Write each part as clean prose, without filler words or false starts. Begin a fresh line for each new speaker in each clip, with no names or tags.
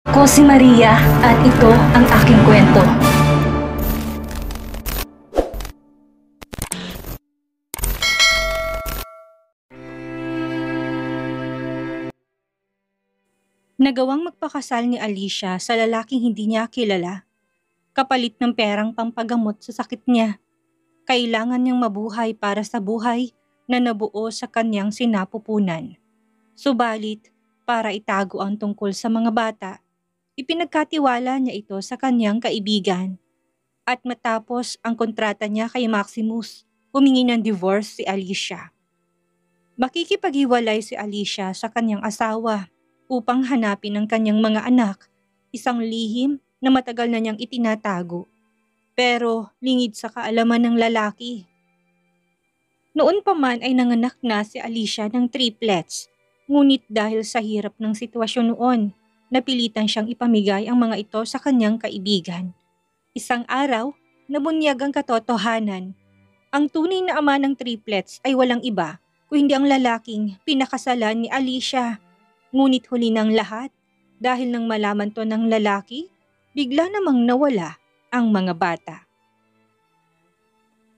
Ako si Maria at ito ang aking kwento. Nagawang magpakasal ni Alicia sa lalaking hindi niya kilala, kapalit ng perang pampagamot sa sakit niya. Kailangan niyang mabuhay para sa buhay na nabuo sa kanyang sinapupunan. Subalit, para itago ang tungkol sa mga bata, ipinagkatiwala niya ito sa kanyang kaibigan. At matapos ang kontrata niya kay Maximus, humingi ng divorce si Alicia. Makikipaghiwalay si Alicia sa kanyang asawa upang hanapin ang kanyang mga anak, isang lihim na matagal na niyang itinatago. Pero lingid sa kaalaman ng lalaki. Noon pa man ay nanganak na si Alicia ng triplets, ngunit dahil sa hirap ng sitwasyon noon, napilitan siyang ipamigay ang mga ito sa kanyang kaibigan. Isang araw, nabunyag ang katotohanan. Ang tunay na ama ng triplets ay walang iba, kundi ang lalaking pinakasalan ni Alicia. Ngunit huli ng lahat, dahil nang malaman to ng lalaki, bigla namang nawala ang mga bata.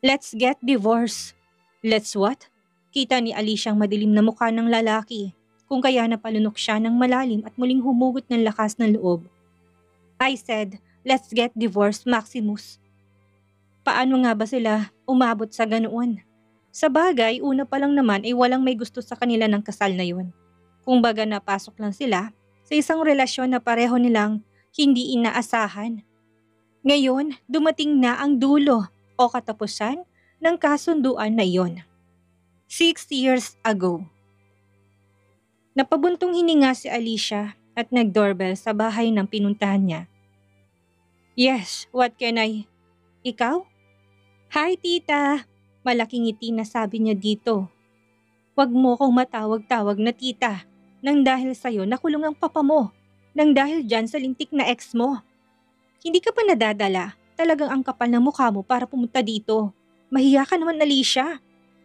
Let's get divorced. Let's what? Kita ni Alicia ang madilim na mukha ng lalaki, kung kaya napalunok siya ng malalim at muling humugot ng lakas ng loob. I said, let's get divorced, Maximus. Paano nga ba sila umabot sa ganoon? Sa bagay, una pa lang naman ay walang may gusto sa kanila ng kasal na yun. Kung baga napasok lang sila sa isang relasyon na pareho nilang hindi inaasahan. Ngayon, dumating na ang dulo o katapusan ng kasunduan na iyon. 6 years ago. Napabuntong hininga si Alicia at nag-doorbell sa bahay ng pinuntahan niya. Yes, what can I? Ikaw? Hi tita! Malaking ngiti na sabi niya dito. Huwag mo kong matawag-tawag na tita. Nang dahil sa'yo nakulong ang papa mo. Nang dahil dyan sa lintik na ex mo. Hindi ka pa nadadala. Talagang ang kapal ng mukha mo para pumunta dito. Mahiya ka naman, Alicia.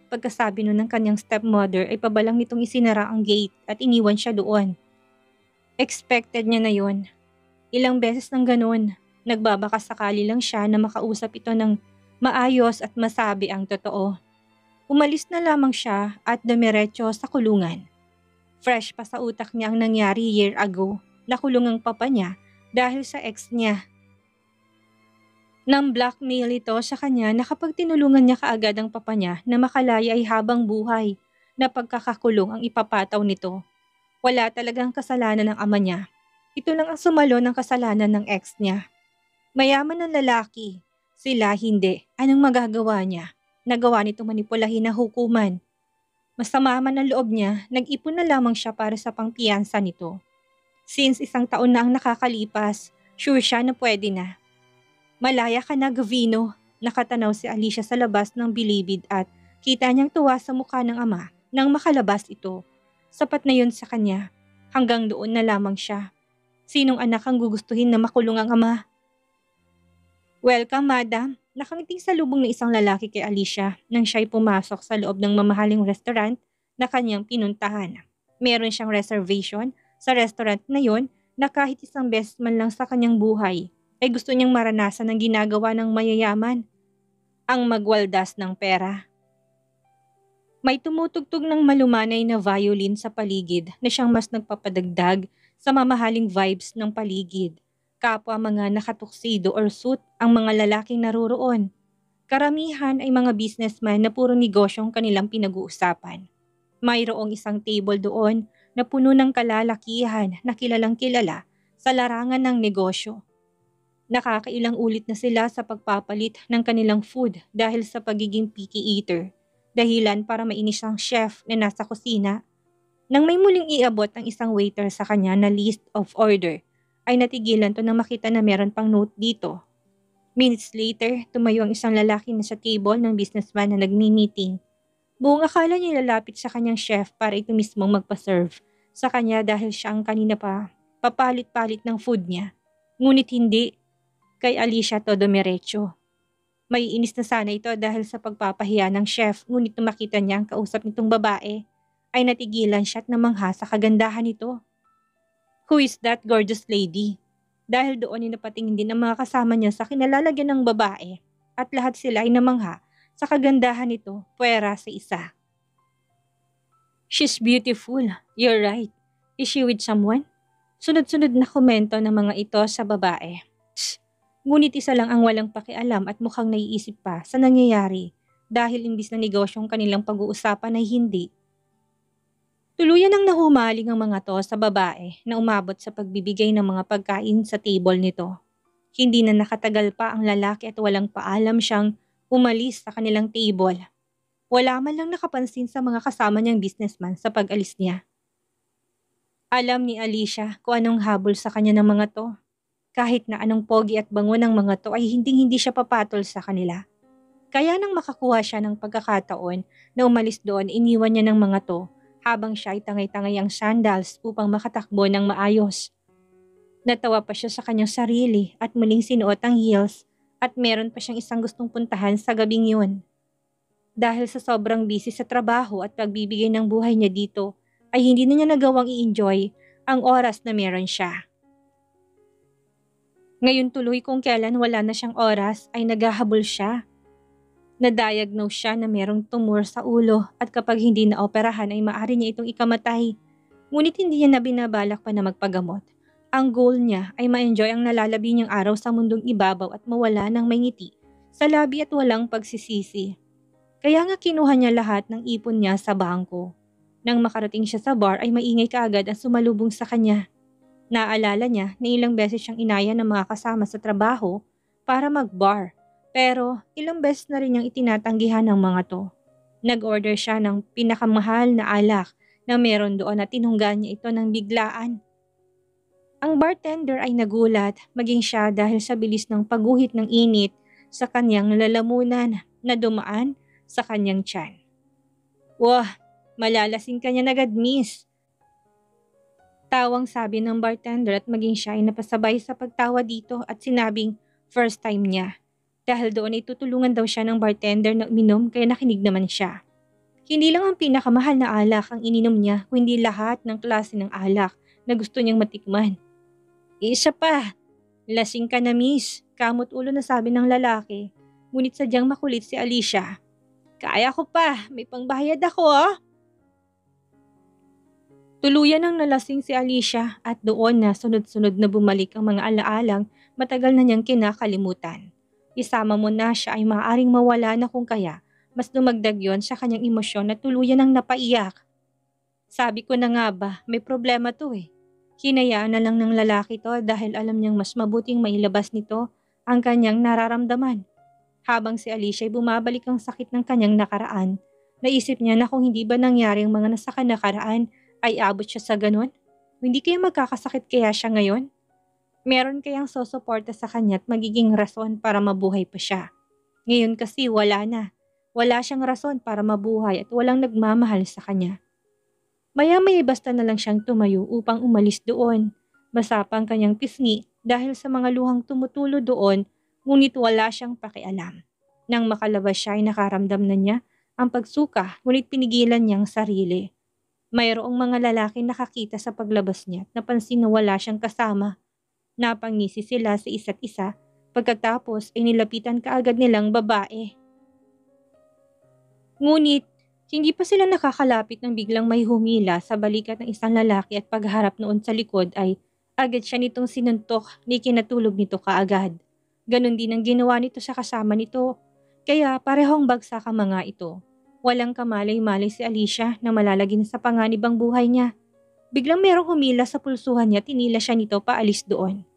Pagkasabi nun ng kanyang stepmother ay pabalang nitong isinara ang gate at iniwan siya doon. Expected niya na yon. Ilang beses nang ganun. Nagbabakasakali lang siya na makausap ito ng maayos at masabi ang totoo. Umalis na lamang siya at dumiretso sa kulungan. Fresh pa sa utak niya ang nangyari year ago. Nakulong ang papa niya dahil sa ex niya. Nang blackmail ito sa kanya na kapag tinulungan niya kaagad ang papa niya na makalaya ay habang buhay na pagkakakulong ang ipapataw nito. Wala talagang kasalanan ng ama niya. Ito lang ang sumalo ng kasalanan ng ex niya. Mayaman ng lalaki. Sila hindi. Anong magagawa niya? Nagawa nito manipulahin ang hukuman. Masama man ang loob niya, nag-ipon na lamang siya para sa pangpiyansa nito. Since 1 taon na ang nakakalipas, sure siya na pwede na. Malaya ka na, Gavino. Nakatanaw si Alicia sa labas ng bilibid at kita niyang tuwa sa mukha ng ama nang makalabas ito. Sapat na yun sa kanya. Hanggang doon na lamang siya. Sinong anak ang gugustuhin na makulong ang ama? Welcome, madam. Nakangiting sa lubong ng isang lalaki kay Alicia nang siya'y pumasok sa loob ng mamahaling restaurant na kanyang pinuntahan. Meron siyang reservation sa restaurant na yon na kahit isang beses man lang sa kanyang buhay ay gusto niyang maranasan ang ginagawa ng mayayaman, ang magwaldas ng pera. May tumutugtog ng malumanay na violin sa paligid na siyang mas nagpapadagdag sa mamahaling vibes ng paligid. Kapwa mga nakatuksido or suit ang mga lalaking naroroon. Karamihan ay mga businessman na puro negosyong kanilang pinag-uusapan. Mayroong isang table doon na puno ng kalalakihan na kilalang kilala sa larangan ng negosyo. Nakakailang ulit na sila sa pagpapalit ng kanilang food dahil sa pagiging picky eater. Dahilan para mainis ang chef na nasa kusina. Nang may muling iabot ang isang waiter sa kanya na list of order, ay natigilan to nang makita na meron pang note dito. Minutes later, tumayo ang isang lalaki na sa table ng businessman na nagmi-meeting. Buong akala niya lalapit sa kanyang chef para ito mismong magpa-serve sa kanya dahil siya ang kanina pa papalit-palit ng food niya. Ngunit hindi, kay Alicia to dumiretso. May inis na sana ito dahil sa pagpapahiya ng chef, ngunit nung makita niya ang kausap nitong babae, ay natigilan siya at namangha sa kagandahan nito. Who is that gorgeous lady? Dahil doon ay napatingin din ang mga kasama niya sa kinalalagyan ng babae at lahat sila ay namangha sa kagandahan nito puwera sa isa. She's beautiful. You're right. Is she with someone? Sunod-sunod na komento ng mga ito sa babae. Ngunit isa lang ang walang pakialam at mukhang naiisip pa sa nangyayari dahil imbis na negosyong kanilang pag-uusapan ay hindi. Tuluyan ang nahumaling ang mga to sa babae na umabot sa pagbibigay ng mga pagkain sa table nito. Hindi na nakatagal pa ang lalaki at walang paalam siyang umalis sa kanilang table. Wala man lang nakapansin sa mga kasama niyang businessman sa pag-alis niya. Alam ni Alicia kung anong habol sa kanya ng mga to. Kahit na anong pogi at bango ng mga to ay hindi siya papatol sa kanila. Kaya nang makakuha siya ng pagkakataon na umalis doon, iniwan niya ng mga to habang siya ay tangay-tangay ang sandals upang makatakbo ng maayos. Natawa pa siya sa kanyang sarili at muling sinuot ang heels at meron pa siyang isang gustong puntahan sa gabing yun. Dahil sa sobrang busy sa trabaho at pagbibigay ng buhay niya dito, ay hindi na niya nagawang i-enjoy ang oras na meron siya. Ngayon tuloy kung kailan wala na siyang oras ay naghahabol siya. Na-diagnose siya na merong tumor sa ulo at kapag hindi na operahan ay maaari niya itong ikamatay. Ngunit hindi niya na binabalak pa na magpagamot. Ang goal niya ay ma-enjoy ang nalalabi niyang araw sa mundong ibabaw at mawala ng may ngiti sa labi at walang pagsisisi. Kaya nga kinuha niya lahat ng ipon niya sa bangko. Nang makarating siya sa bar ay maingay kaagad ang sumalubong sa kanya. Naalala niya na ilang beses siyang inaya ng mga kasama sa trabaho para mag-bar. Pero ilang beses na rin niyang itinatanggihan ng mga to. Nag-order siya ng pinakamahal na alak na meron doon at tinunggan niya ito ng biglaan. Ang bartender ay nagulat maging siya dahil sa bilis ng pagguhit ng init sa kanyang lalamunan na dumaan sa kanyang tiyan. Wah, malalasing ka niya agad, miss. Tawang sabi ng bartender at maging siya ay napasabay sa pagtawa dito at sinabing first time niya. Dahil doon ay tutulungan daw siya ng bartender na uminom kaya nakinig naman siya. Hindi lang ang pinakamahal na alak ang ininom niya kundi lahat ng klase ng alak na gusto niyang matikman. Isa pa, lasing ka na miss, kamot ulo na sabi ng lalaki. Ngunit sadyang makulit si Alicia. Kaya ko pa, may pangbayad ako ah. Tuluyan ang nalasing si Alicia at doon na sunod-sunod na bumalik ang mga alaalang matagal na niyang kinakalimutan. Isama mo na siya ay maaaring mawala na kung kaya mas dumagdag yon sa kanyang emosyon na tuluyan ang napaiyak. Sabi ko na nga ba, may problema to eh. Hinayaan na lang ng lalaki to dahil alam niyang mas mabuting mailabas nito ang kanyang nararamdaman. Habang si Alicia ay bumabalik ang sakit ng kanyang nakaraan, naisip niya na kung hindi ba nangyari ang mga nasa nakaraan ay abot siya sa ganun? Hindi kaya magkakasakit kaya siya ngayon? Meron kayang sosuporta sa kanya at magiging rason para mabuhay pa siya. Ngayon kasi wala na. Wala siyang rason para mabuhay at walang nagmamahal sa kanya. Maya-maya basta na lang siyang tumayo upang umalis doon. Basa pa ang kanyang pisngi dahil sa mga luhang tumutulo doon, ngunit wala siyang pakialam. Nang makalabas siya ay nakaramdam na niya ang pagsuka ngunit pinigilan niyang sarili. Mayroong mga lalaki nakakita sa paglabas niya at napansin na wala siyang kasama. Napangisi sila sa isa't isa, pagkatapos ay nilapitan kaagad nilang babae. Ngunit, hindi pa sila nakakalapit nang biglang may humila sa balikat ng isang lalaki at pagharap noon sa likod ay agad siya nitong sinuntok ni kinatulog nito kaagad. Ganon din ang ginawa nito sa kasama nito, kaya parehong bagsak ang mga ito. Walang kamalay-malay si Alicia na malalagay na sa panganib ang buhay niya. Biglang merong humila sa pulsuhan niya at tinila siya nito paalis doon.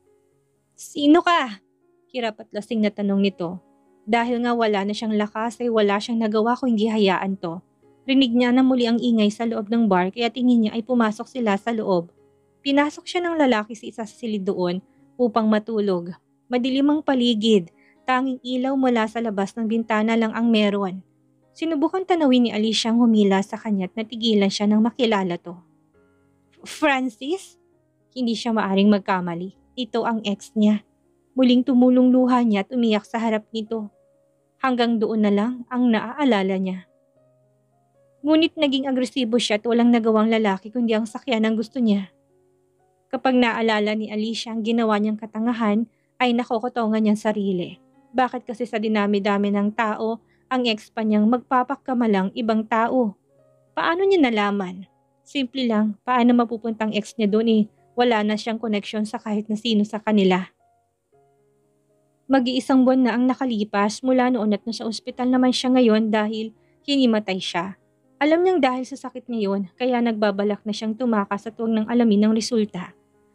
Sino ka? Hirap at lasing na tanong nito. Dahil nga wala na siyang lakas ay wala siyang nagawa kung hindi hayaan to. Rinig niya na muli ang ingay sa loob ng bar kaya tingin niya ay pumasok sila sa loob. Pinasok siya ng lalaki sa isa sa silid doon upang matulog. Madilim ang paligid, tanging ilaw mula sa labas ng bintana lang ang meron. Sinubukan tanawin ni Alicia ang humila sa kanya at natigilan siya nang makilala to. Francis? Hindi siya maaring magkamali. Ito ang ex niya. Muling tumulong luha niya at umiyak sa harap nito. Hanggang doon na lang ang naaalala niya. Ngunit naging agresibo siya at walang nagawang lalaki kundi ang sakyan ang gusto niya. Kapag naalala ni Alicia ang ginawa niyang katangahan, ay nakokotongan niyang sarili. Bakit kasi sa dinami-dami ng tao, ang ex pa niyang magpapakamalang ibang tao? Paano niya nalaman? Simple lang, paano mapupuntang ex niya doon wala na siyang koneksyon sa kahit na sino sa kanila. Mag-iisang buwan na ang nakalipas mula noon at nasa ospital naman siya ngayon dahil hinimatay siya. Alam niyang dahil sa sakit niya yun, kaya nagbabalak na siyang tumakas at huwag nang alamin ang resulta.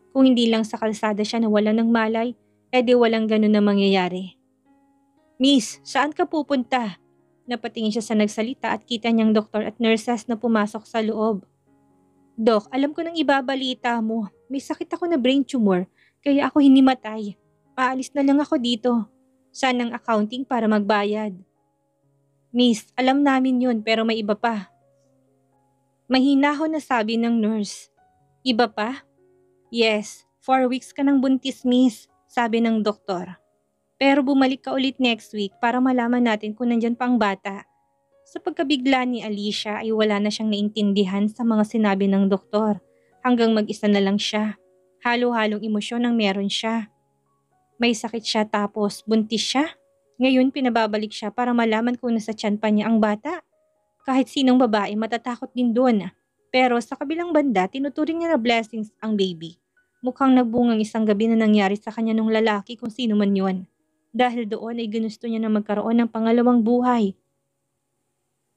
Kung hindi lang sa kalsada siya nawala ng malay, edi walang ganun na mangyayari. Miss, saan ka pupunta? Napatingin siya sa nagsalita at kita niyang doktor at nurses na pumasok sa loob. Dok, alam ko nang ibabalita mo. May sakit ako na brain tumor, kaya ako hinimatay. Aalis na lang ako dito. Saan ang accounting para magbayad? Miss, alam namin yun pero may iba pa. Mahinahon na sabi ng nurse. Iba pa? Yes, 4 weeks ka ng buntis, miss, sabi ng doktor. Pero bumalik ka ulit next week para malaman natin kung nandyan pa ang bata. Sa pagkabigla ni Alicia ay wala na siyang naintindihan sa mga sinabi ng doktor. Hanggang mag-isa na lang siya. Halo-halong emosyon ang meron siya. May sakit siya tapos buntis siya. Ngayon pinababalik siya para malaman kung nasa tiyan pa niya ang bata. Kahit sinong babae matatakot din doon. Pero sa kabilang banda tinuturing niya na blessings ang baby. Mukhang nagbungang isang gabi na nangyari sa kanya nung lalaki kung sino man yun. Dahil doon ay ginusto niya na magkaroon ng pangalawang buhay.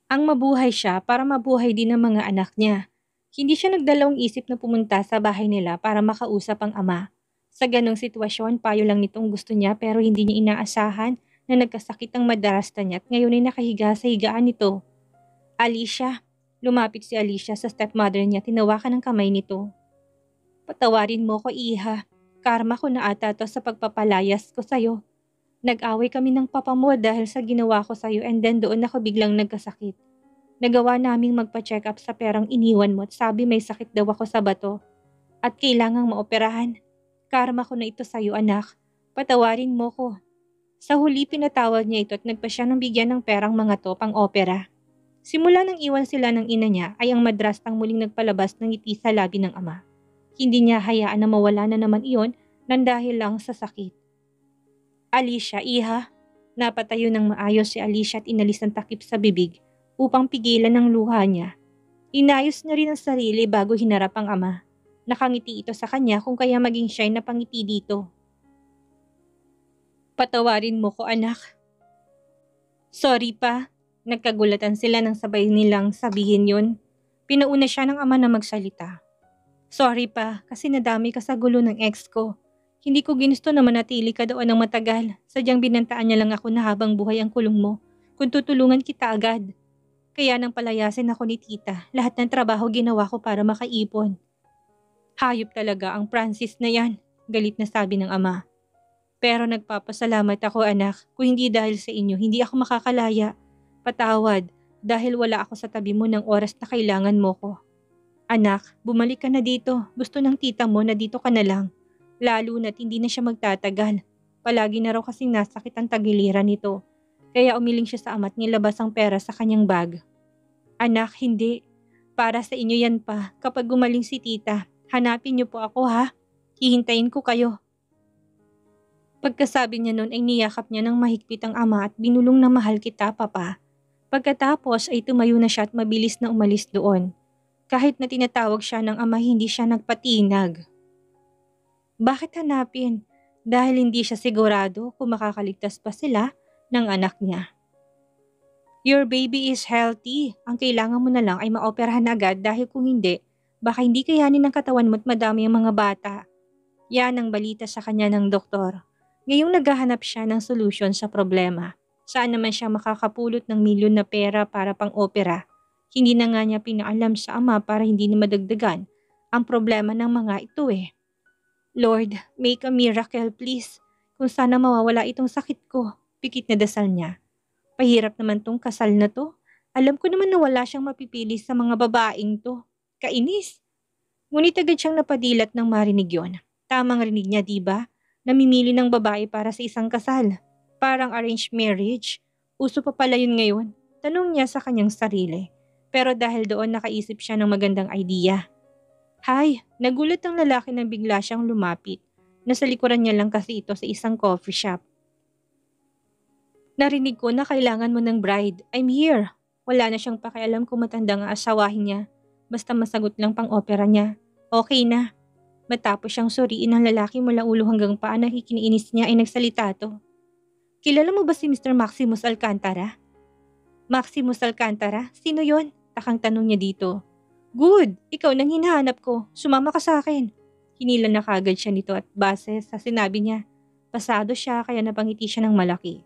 Ang mabuhay siya para mabuhay din ang mga anak niya. Hindi siya nagdalawang isip na pumunta sa bahay nila para makausap ang ama. Sa ganong sitwasyon, payo lang nitong gusto niya pero hindi niya inaasahan na nagkasakit ang madrasta niya at ngayon ay nakahiga sa higaan nito. Alicia, lumapit si Alicia sa stepmother niya, tinawakan ng kamay nito. Patawarin mo ko, iha. Karma ko na ata to sa pagpapalayas ko sa'yo. Nag-away kami ng papa mo dahil sa ginawa ko sa'yo and then doon ako biglang nagkasakit. Nagawa naming magpa-check up sa perang iniwan mo at sabi may sakit daw ako sa bato. At kailangang maoperahan. Karma ko na ito sa'yo, anak. Patawarin mo ko. Sa huli pinatawad niya ito at nagpa siya ng bigyan ng perang mga to pang opera. Simula nang iwan sila ng ina niya ay ang madrastang muling nagpalabas ng ngiti sa labi ng ama. Hindi niya hayaan na mawala na naman iyon nang dahil lang sa sakit. Alicia, iha. Napatayo ng maayos si Alicia at inalis ang takip sa bibig upang pigilan ang luha niya. Inayos na rin ang sarili bago hinarap ang ama. Nakangiti ito sa kanya kung kaya maging siya'y napangiti dito. Patawarin mo ko, anak. Sorry pa. Nagkagulatan sila nang sabay nilang sabihin yun. Pinauna siya ng ama na magsalita. Sorry pa, kasi nadami ka sa gulo ng ex ko. Hindi ko ginusto na manatili ka doon ng matagal. Sadyang binantaan niya lang ako na habang buhay ang kulong mo. Kung tutulungan kita agad. Kaya nang palayasin ako ni tita, lahat ng trabaho ginawa ko para makaipon. Hayop talaga ang Francis na yan, galit na sabi ng ama. Pero nagpapasalamat ako, anak. Kung hindi dahil sa inyo, hindi ako makakalaya. Patawad, dahil wala ako sa tabi mo ng oras na kailangan mo ko. Anak, bumalik ka na dito. Gusto ng tita mo na dito ka na lang. Lalo na't hindi na siya magtatagal. Palagi na raw kasing nasakit ang tagiliran nito. Kaya umiling siya sa ama at nilabas ang pera sa kanyang bag. Anak, hindi. Para sa inyo yan pa. Kapag gumaling si tita, hanapin niyo po ako ha. Hihintayin ko kayo. Pagkasabi niya noon ay niyakap niya ng mahigpit ang ama at binulong na mahal kita, papa. Pagkatapos ay tumayo na siya at mabilis na umalis doon. Kahit na tinatawag siya ng ama, hindi siya nagpatinag. Bakit hanapin? Dahil hindi siya sigurado kung makakaligtas pa sila ng anak niya. Your baby is healthy. Ang kailangan mo na lang ay maoperahan agad dahil kung hindi, baka hindi kayanin ng katawan mo at madami ang mga bata. Yan ang balita sa kanya ng doktor. Ngayong naghahanap siya ng solusyon sa problema. Saan naman siya makakapulot ng milyon na pera para pang opera? Hindi na nga niya pinaalam sa ama para hindi na madagdagan ang problema ng mga ito Lord, make a miracle please. Kung sana mawawala itong sakit ko, pikit na dasal niya. Pahirap naman tong kasal na to. Alam ko naman na wala siyang mapipili sa mga babaeng to. Kainis. Ngunit agad siyang napadilat nang marinig yon. Tamang rinig niya, diba? Namimili ng babae para sa isang kasal. Parang arranged marriage. Uso pa pala yun ngayon. Tanong niya sa kanyang sarili. Pero dahil doon nakaisip siya ng magandang idea. Hi, nagulat ang lalaki nang bigla siyang lumapit. Nasa likuran niya lang kasi ito sa isang coffee shop. Narinig ko na kailangan mo ng bride. I'm here. Wala na siyang pakialam kung matanda nga asawahin niya. Basta masagot lang pang opera niya. Okay na. Matapos siyang suriin ng lalaki mula ulo hanggang paa na kiniinis niya ay nagsalita to. Kilala mo ba si Mr. Maximus Alcantara? Maximus Alcantara? Sino yon? Takang tanong niya dito. Good! Ikaw nang hinahanap ko. Sumama ka sa akin. Hinila na kagad siya nito at base sa sinabi niya. Pasado siya kaya napangiti siya ng malaki.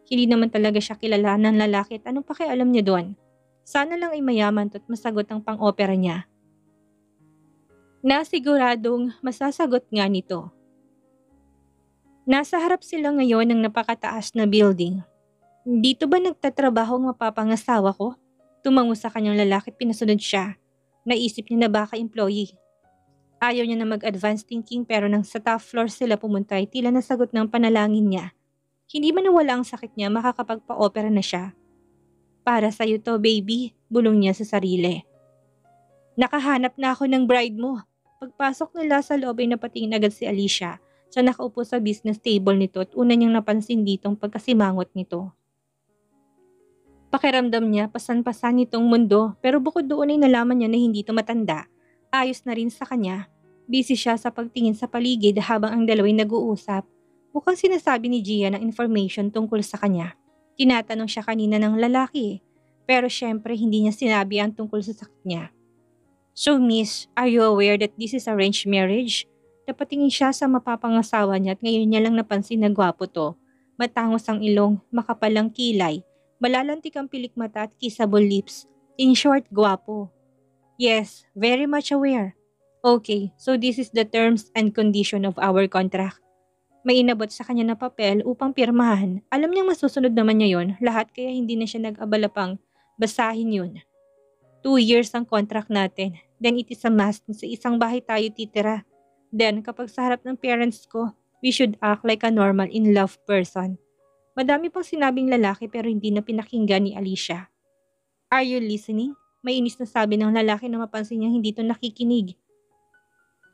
Hindi naman talaga siya kilala ng lalaki at anong pakialam niya doon. Sana lang ay mayaman at masagot ang pang-opera niya. Nasiguradong masasagot nga nito. Nasa harap sila ngayon ng napakataas na building. Dito ba nagtatrabaho ang mapapangasawa ko? Tumango sa kanyang lalaki at pinasunod siya. Naisip niya na baka employee. Ayaw niya na mag-advance thinking pero nang sa top floor sila pumunta ay tila nasagot ng panalangin niya. Hindi man nawala ang sakit niya makakapagpa-opera na siya. Para sa'yo to baby, bulong niya sa sarili. Nakahanap na ako ng bride mo. Pagpasok nila sa loob ay napatingin agad si Alicia sa nakaupo sa business table nito at una niyang napansin ditong pagkasimangot nito. Pakiramdam niya pasan-pasan nitong mundo pero bukod doon ay nalaman niya na hindi ito matanda. Ayos na rin sa kanya. Busy siya sa pagtingin sa paligid habang ang dalawa'y nag-uusap. Mukhang sinasabi ni Gia ng information tungkol sa kanya. Tinatanong siya kanina ng lalaki pero syempre hindi niya sinabi ang tungkol sa sakit niya. So miss, are you aware that this is arranged marriage? Napatingin siya sa mapapangasawa niya at ngayon niya lang napansin na gwapo to. Matangos ang ilong, makapalang kilay, malalantik ang pilik mata at kissable lips. In short, gwapo. Yes, very much aware. Okay, so this is the terms and condition of our contract. May inabot sa kanya na papel upang pirmahan. Alam niyang masusunod naman niya yon, lahat kaya hindi na siya nag-abala pang basahin yun. 2 years ang contract natin. Then it is a must na sa isang bahay tayo titira. Then kapag sa harap ng parents ko, we should act like a normal in love person. Madami pang sinabing lalaki pero hindi na pinakinggan ni Alicia. Are you listening? May inis na sabi ng lalaki na mapansin niyang hindi ito nakikinig.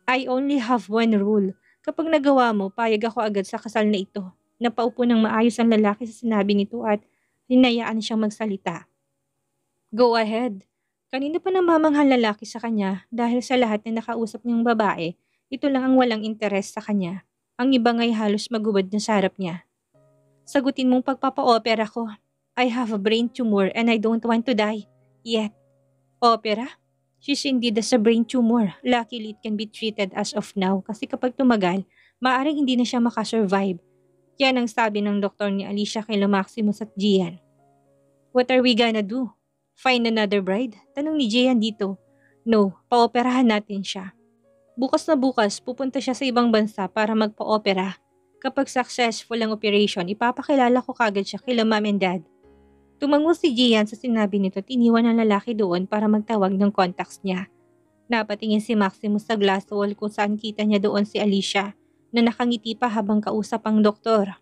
I only have one rule. Kapag nagawa mo, payag ako agad sa kasal na ito. Napaupo ng maayos ang lalaki sa sinabi nito at hinayaan siyang magsalita. Go ahead. Kanina pa namamanghal lalaki sa kanya dahil sa lahat na nakausap niyang babae, ito lang ang walang interes sa kanya. Ang iba nga'y halos magubad na sa harap niya. Sagutin mong pagpapa-opera ko. I have a brain tumor and I don't want to die. Yet. Opera? She's indeed as a brain tumor. Luckily, it can be treated as of now kasi kapag tumagal, maaaring hindi na siya makasurvive. Yan ang sabi ng doktor ni Alicia kay Maximus at Gian. What are we gonna do? Find another bride? Tanong ni Gian dito. No, paoperahan natin siya. Bukas na bukas, pupunta siya sa ibang bansa para magpa-opera. Kapag successful ang operation, ipapakilala ko kagad siya kay mom and dad. Tumango si Gian sa sinabi nito at iniwan ang lalaki doon para magtawag ng contacts niya. Napatingin si Maximus sa glass wall kung saan kita niya doon si Alicia na nakangiti pa habang kausap ang doktor.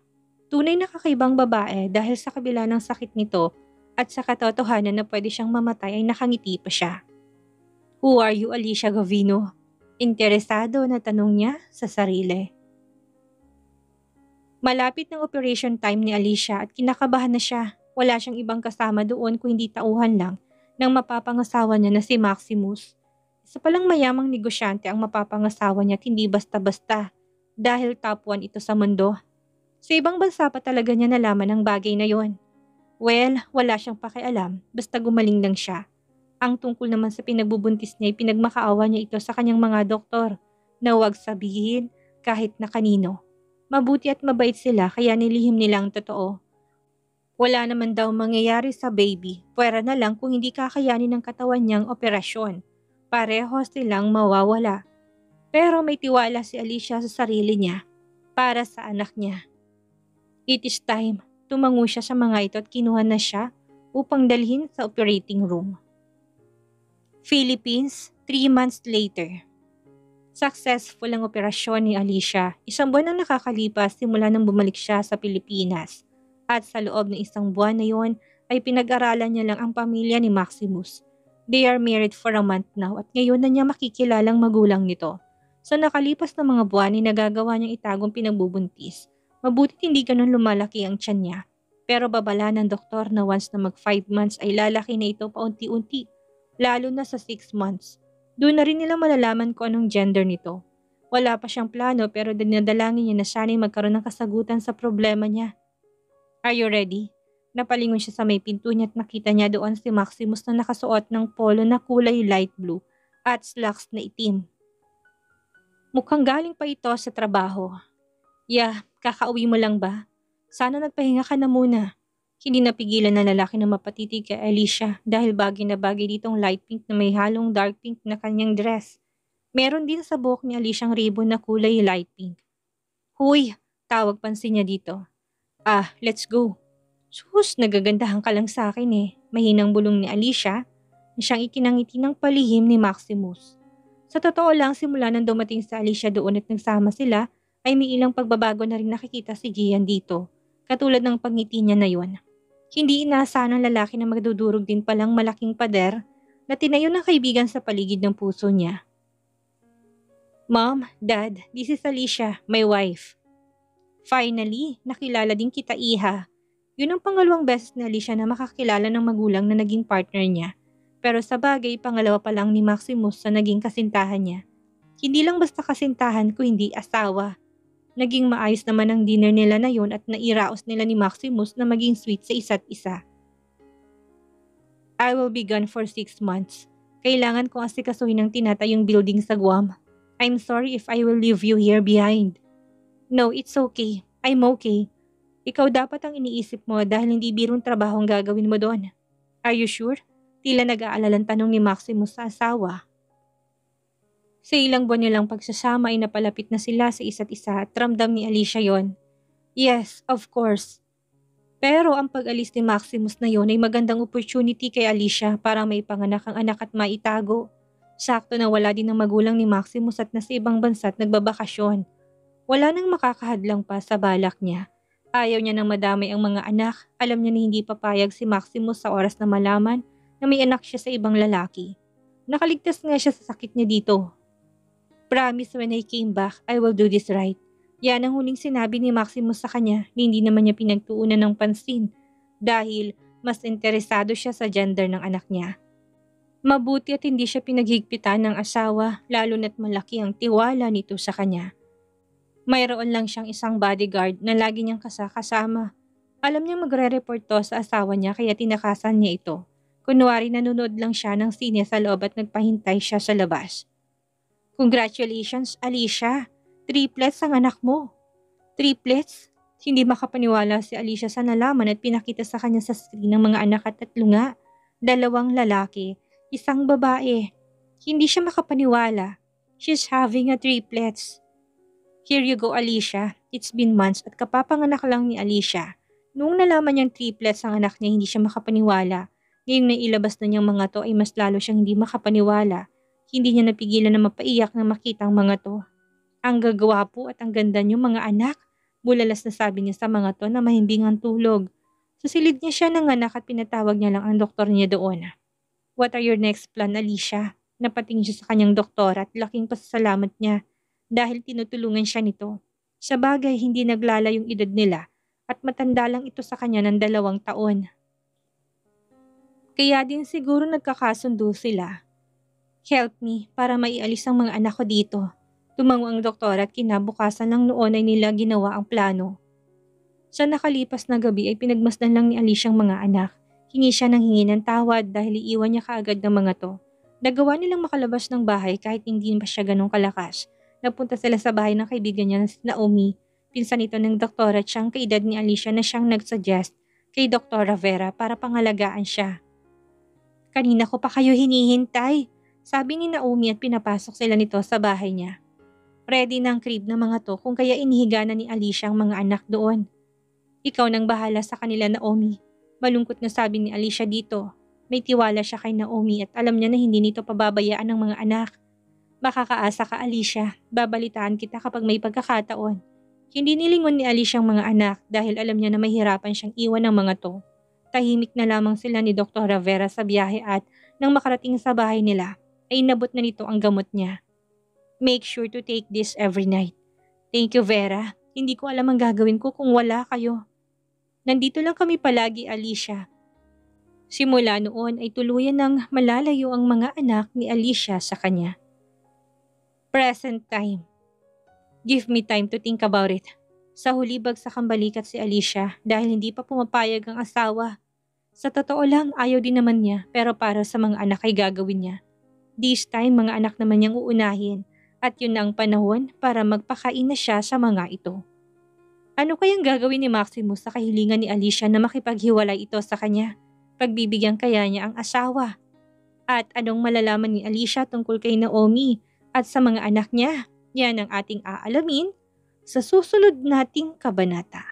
Tunay na kakaibang babae dahil sa kabila ng sakit nito at sa katotohanan na pwede siyang mamatay ay nakangiti pa siya. Who are you, Alicia Gavino? Interesado na tanong niya sa sarili. Malapit ng operation time ni Alicia at kinakabahan na siya. Wala siyang ibang kasama doon kung hindi tauhan lang ng mapapangasawa niya na si Maximus. Isa palang mayamang negosyante ang mapapangasawa niya at hindi basta-basta dahil top 1 ito sa mundo. Sa ibang bansa pa talaga niya nalaman ang bagay na yon. Well, wala siyang pakialam, basta gumaling lang siya. Ang tungkol naman sa pinagbubuntis niya ay pinagmakaawa niya ito sa kanyang mga doktor na huwag sabihin kahit na kanino. Mabuti at mabait sila kaya nilihim nila ang totoo. Wala naman daw mangyayari sa baby, pwera na lang kung hindi kakayanin ng katawan niyang operasyon. Pareho silang mawawala. Pero may tiwala si Alicia sa sarili niya para sa anak niya. It is time. Tumango siya sa mga ito at kinuha na siya upang dalhin sa operating room. Philippines, 3 months later. Successful ang operasyon ni Alicia. 1 buwan ang nakakalipas simula nang bumalik siya sa Pilipinas. At sa loob ng 1 buwan na yon ay pinag-aralan niya lang ang pamilya ni Maximus. They are married for a month now at ngayon na niya makikilalang magulang nito. Sa nakalipas na mga buwan ay nagagawa niyang itagong pinagbubuntis. Mabutit hindi ganun lumalaki ang tiyan niya. Pero babala ng doktor na once na mag 5 months ay lalaki na ito paunti-unti. Lalo na sa 6 months. Doon na rin nila malalaman kung anong gender nito. Wala pa siyang plano pero dinadalangin niya na sana'y magkaroon ng kasagutan sa problema niya. Are you ready? Napalingon siya sa may pinto niya at nakita niya doon si Maximus na nakasuot ng polo na kulay light blue at slacks na itim. Mukhang galing pa ito sa trabaho. Kakauwi mo lang ba? Sana nagpahinga ka na muna. Hindi napigilan ng lalaki na mapatitig kay Alicia dahil bagay na bagay ditong light pink na may halong dark pink na kanyang dress. Meron din sa buhok ni Alicia ang ribbon na kulay light pink. Huy, tawag pansin niya dito. Let's go. Sus, nagagandahan ka lang sa akin eh. Mahinang bulong ni Alicia na siyang ikinangiti ng palihim ni Maximus. Sa totoo lang, simula nang dumating sa Alicia doon at nagsama sila, ay may ilang pagbabago na rin nakikita si Gian dito, katulad ng pagngiti niya na yun. Hindi inaasahan ng lalaki na magdudurog din palang malaking pader na tinayo ng kaibigan sa paligid ng puso niya. Mom, Dad, this is Alicia, my wife. Finally, nakilala din kita, Iha. Yun ang pangalawang beses ni Alicia na makakilala ng magulang na naging partner niya. Pero sa bagay, pangalawa pa lang ni Maximus sa naging kasintahan niya. Hindi lang basta kasintahan kundi asawa. Naging maayos naman ang dinner nila na yun at nairaos nila ni Maximus na maging sweet sa isa't isa. I will be gone for 6 months. Kailangan kong asikasuhin ang tinatayong building sa Guam. I'm sorry if I will leave you here behind. No, it's okay. I'm okay. Ikaw dapat ang iniisip mo dahil hindi birong trabaho ang gagawin mo doon. Are you sure? Tila nag-aalalang tanong ni Maximus sa asawa. Sa ilang buwan nilang pagsasama ay napalapit na sila sa isa't isa at ramdam ni Alicia yon. Yes, of course. Pero ang pag-alis ni Maximus na yon ay magandang opportunity kay Alicia para may panganak ang anak at maitago. Sakto na wala din ang magulang ni Maximus at nasa ibang bansa at nagbabakasyon. Wala nang makakahadlang pa sa balak niya. Ayaw niya nang madamay ang mga anak. Alam niya na hindi papayag si Maximus sa oras na malaman na may anak siya sa ibang lalaki. Nakaligtas nga siya sa sakit niya dito. Promise when I came back, I will do this right. Yan ang huling sinabi ni Maximus sa kanya na hindi naman niya pinagtuunan ng pansin dahil mas interesado siya sa gender ng anak niya. Mabuti at hindi siya pinaghigpitan ng asawa lalo na't malaki ang tiwala nito sa kanya. Mayroon lang siyang isang bodyguard na lagi niyang kasama. Alam niyang magre-report to sa asawa niya kaya tinakasan niya ito. Kunwari nanonood lang siya ng sine sa loob at nagpahintay siya sa labas. Congratulations, Alicia. Triplets ang anak mo. Triplets? Hindi makapaniwala si Alicia sa nalaman at pinakita sa kanya sa screen ng mga anak at 3 nga. 2 lalaki, 1 babae. Hindi siya makapaniwala. She's having a triplets. Here you go, Alicia. It's been months at kapapanganak lang ni Alicia. Noong nalaman niyang triplets ang anak niya, hindi siya makapaniwala. Ngayong nailabas na niyang mga to ay mas lalo siyang hindi makapaniwala. Hindi niya napigilan na mapaiyak na makita ang mga to. Ang gagwapo at ang ganda niyo mga anak. Bulalas na sabi niya sa mga to na mahimbing ang tulog. Sa silid niya siya ng anak at pinatawag niya lang ang doktor niya doon. What are your next plan, Alicia? Napatingin siya sa kanyang doktor at laking pasasalamat niya dahil tinutulungan siya nito. Sa bagay, hindi naglala yung edad nila at matanda lang ito sa kanya ng 2 taon. Kaya din siguro nagkakasundo sila. Help me para maialis ang mga anak ko dito. Tumango ang doktor at kinabukasan lang noon ay nila ginawa ang plano. Sa nakalipas na gabi ay pinagmasdan lang ni Alicia ang mga anak. Hingi siya ng hingi ng tawad dahil iiwan niya kaagad ng mga to. Nagawa nilang makalabas ng bahay kahit hindi pa siya ganong kalakas. Napunta sila sa bahay ng kaibigan niya na si Naomi. Pinsan ito ng doktor at siyang kaedad ni Alicia na siyang nagsuggest kay Dr. Rivera para pangalagaan siya. Kanina ko pa kayo hinihintay, sabi ni Naomi at pinapasok sila nito sa bahay niya. Ready na ang crib ng mga to kung kaya inihiga na ni Alicia ang mga anak doon. Ikaw nang bahala sa kanila, Naomi. Malungkot na sabi ni Alicia dito. May tiwala siya kay Naomi at alam niya na hindi nito pababayaan ng mga anak. Makakaasa ka, Alicia. Babalitaan kita kapag may pagkakataon. Hindi nilingon ni Alicia ang mga anak dahil alam niya na mahirapan siyang iwan ng mga to. Tahimik na lamang sila ni Dr. Rivera sa biyahe at Nang makarating sa bahay nila, ay inabot na nito ang gamot niya. Make sure to take this every night. Thank you, Vera. Hindi ko alam ang gagawin ko kung wala kayo. Nandito lang kami palagi, Alicia. Simula noon ay tuluyan ng malalayo ang mga anak ni Alicia sa kanya. Present time. Give me time to think about it. Sa huli bagsak ang balikat si Alicia dahil hindi pa pumapayag ang asawa. Sa totoo lang ayaw din naman niya pero para sa mga anak ay gagawin niya. This time mga anak naman niyang uunahin at yun na ang panahon para magpakain na siya sa mga ito. Ano kayang gagawin ni Maximus sa kahilingan ni Alicia na makipaghiwalay ito sa kanya? Pagbibigyan kaya niya ang asawa? At anong malalaman ni Alicia tungkol kay Naomi at sa mga anak niya? Yan ang ating aalamin sa susunod nating kabanata.